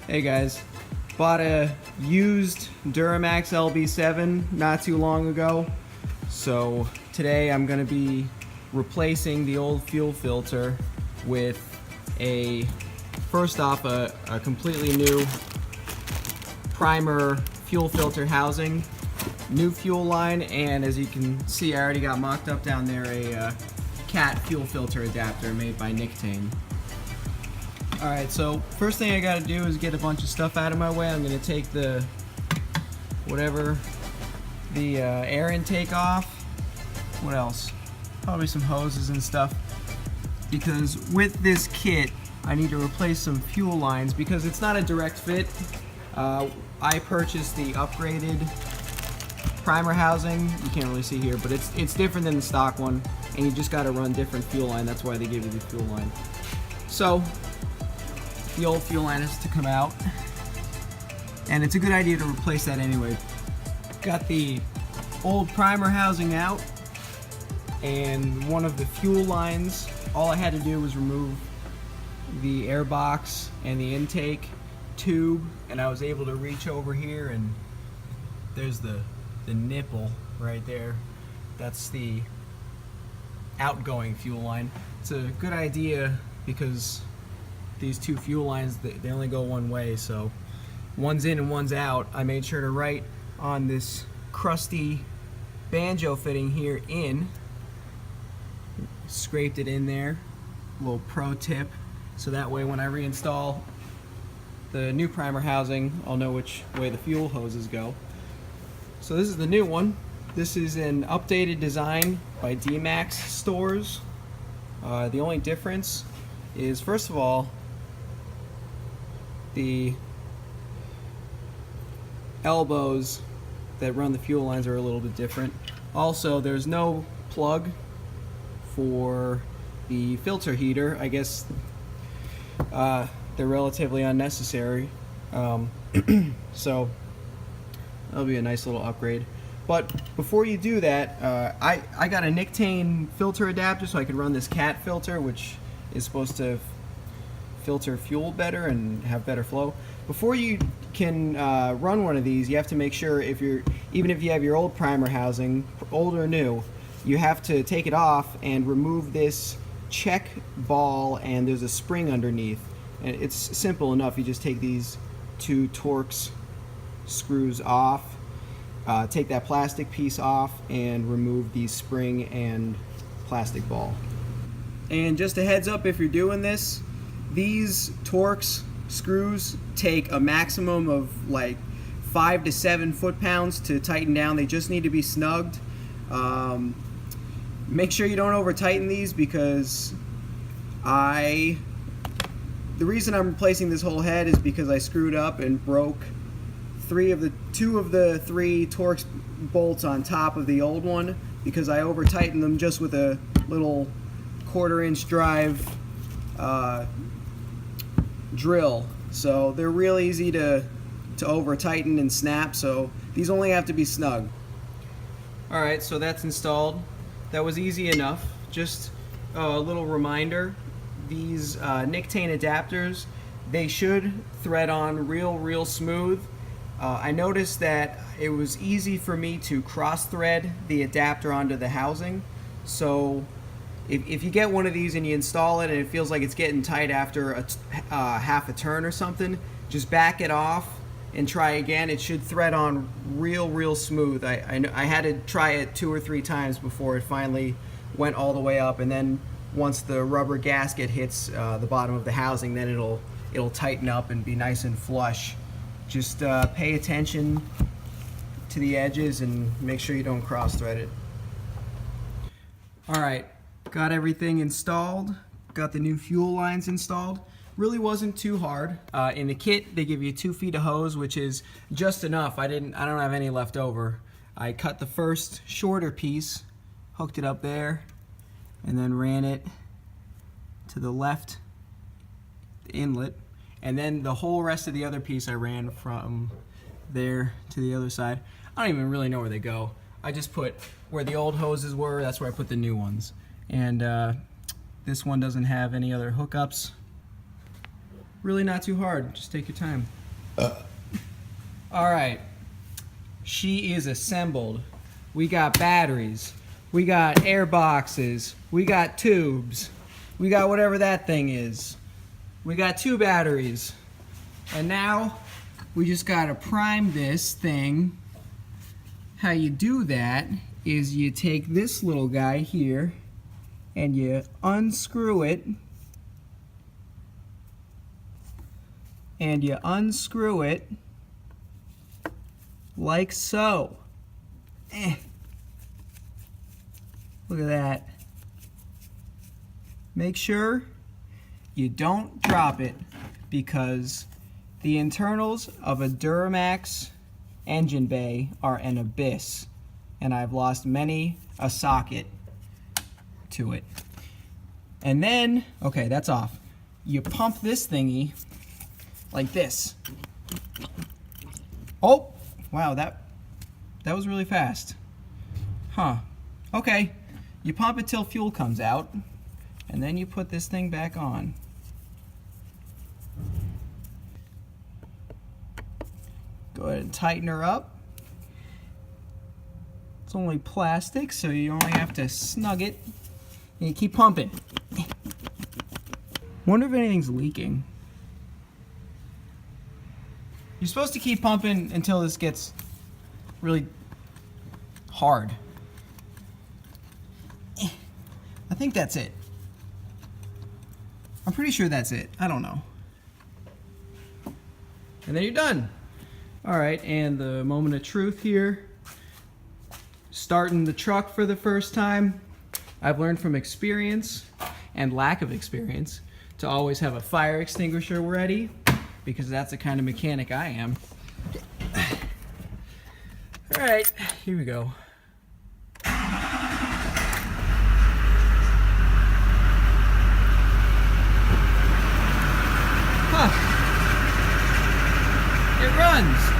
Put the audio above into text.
Hey guys, bought a used Duramax LB7 not too long ago. So today I'm going to be replacing the old fuel filter with first off a completely new primer fuel filter housing, new fuel line, and as you can see I already got mocked up down there a cat fuel filter adapter made by Nicktane. Alright, so first thing I gotta do is get a bunch of stuff out of my way. I'm gonna take the air intake off. What else? Probably some hoses and stuff. Because with this kit, I need to replace some fuel lines because it's not a direct fit. I purchased the upgraded primer housing. You can't really see here, but it's different than the stock one, and you just gotta run different fuel line. That's why they give you the fuel line. So the old fuel line has to come out, and it's a good idea to replace that anyway. Got the old primer housing out and one of the fuel lines. All I had to do was remove the air box and the intake tube, and I was able to reach over here, and there's the nipple right there. That's the outgoing fuel line. It's a good idea because these two fuel lines, they only go one way, so one's in and one's out. I made sure to write on this crusty banjo fitting here in, scraped it in there. A little pro tip, so that way when I reinstall the new primer housing, I'll know which way the fuel hoses go. So this is the new one. This is an updated design by D-Max stores. The only difference is, first of all, the elbows that run the fuel lines are a little bit different. Also, there's no plug for the filter heater. I guess they're relatively unnecessary. So that'll be a nice little upgrade. But before you do that, I got a Nicktane filter adapter so I could run this cat filter, which is supposed to filter fuel better and have better flow. Before you can run one of these, you have to make sure, even if you have your old primer housing, old or new, you have to take it off and remove this check ball, and there's a spring underneath. And it's simple enough. You just take these two Torx screws off, take that plastic piece off, and remove the spring and plastic ball. And just a heads up, if you're doing this, these Torx screws take a maximum of like 5 to 7 foot-pounds to tighten down. They just need to be snugged. Make sure you don't over tighten these, because the reason I'm replacing this whole head is because I screwed up and broke two of the three Torx bolts on top of the old one because I over tightened them just with a little 1/4-inch drive drill. So they're real easy to over tighten and snap, so these only have to be snug. Alright, so that's installed. That was easy enough. Just a little reminder, these Nicktane adapters, they should thread on real smooth. I noticed that it was easy for me to cross thread the adapter onto the housing, so if you get one of these and you install it and it feels like it's getting tight after half a turn or something, just back it off and try again. It should thread on real smooth. I had to try it 2 or 3 times before it finally went all the way up, and then once the rubber gasket hits the bottom of the housing, then it'll tighten up and be nice and flush. Just pay attention to the edges and make sure you don't cross thread it. Alright, got everything installed, got the new fuel lines installed. Really wasn't too hard. In the kit they give you 2 feet of hose, which is just enough. I don't have any left over. I cut the first shorter piece, hooked it up there, and then ran it to the left inlet, and then the whole rest of the other piece I ran from there to the other side. I don't even really know where they go. I just put where the old hoses were, that's where I put the new ones. And this one doesn't have any other hookups. Really not too hard. Just take your time. All right. She is assembled. We got batteries. We got air boxes. We got tubes. We got whatever that thing is. We got 2 batteries. And now we just gotta prime this thing. How you do that is you take this little guy here and you unscrew it. And you unscrew it like so. Look at that. Make sure you don't drop it because the internals of a Duramax engine bay are an abyss, and I've lost many a socket to it. And then, okay, that's off. You pump this thingy like this. Oh, wow, that was really fast. Huh. Okay, you pump it till fuel comes out, and then you put this thing back on. Go ahead and tighten her up. It's only plastic, so you only have to snug it, and you keep pumping. Wonder if anything's leaking. You're supposed to keep pumping until this gets really hard. I think that's it. I'm pretty sure that's it. I don't know. And then you're done. All right, and the moment of truth here. Starting the truck for the first time. I've learned from experience and lack of experience to always have a fire extinguisher ready, because that's the kind of mechanic I am. All right, here we go. Huh. It runs.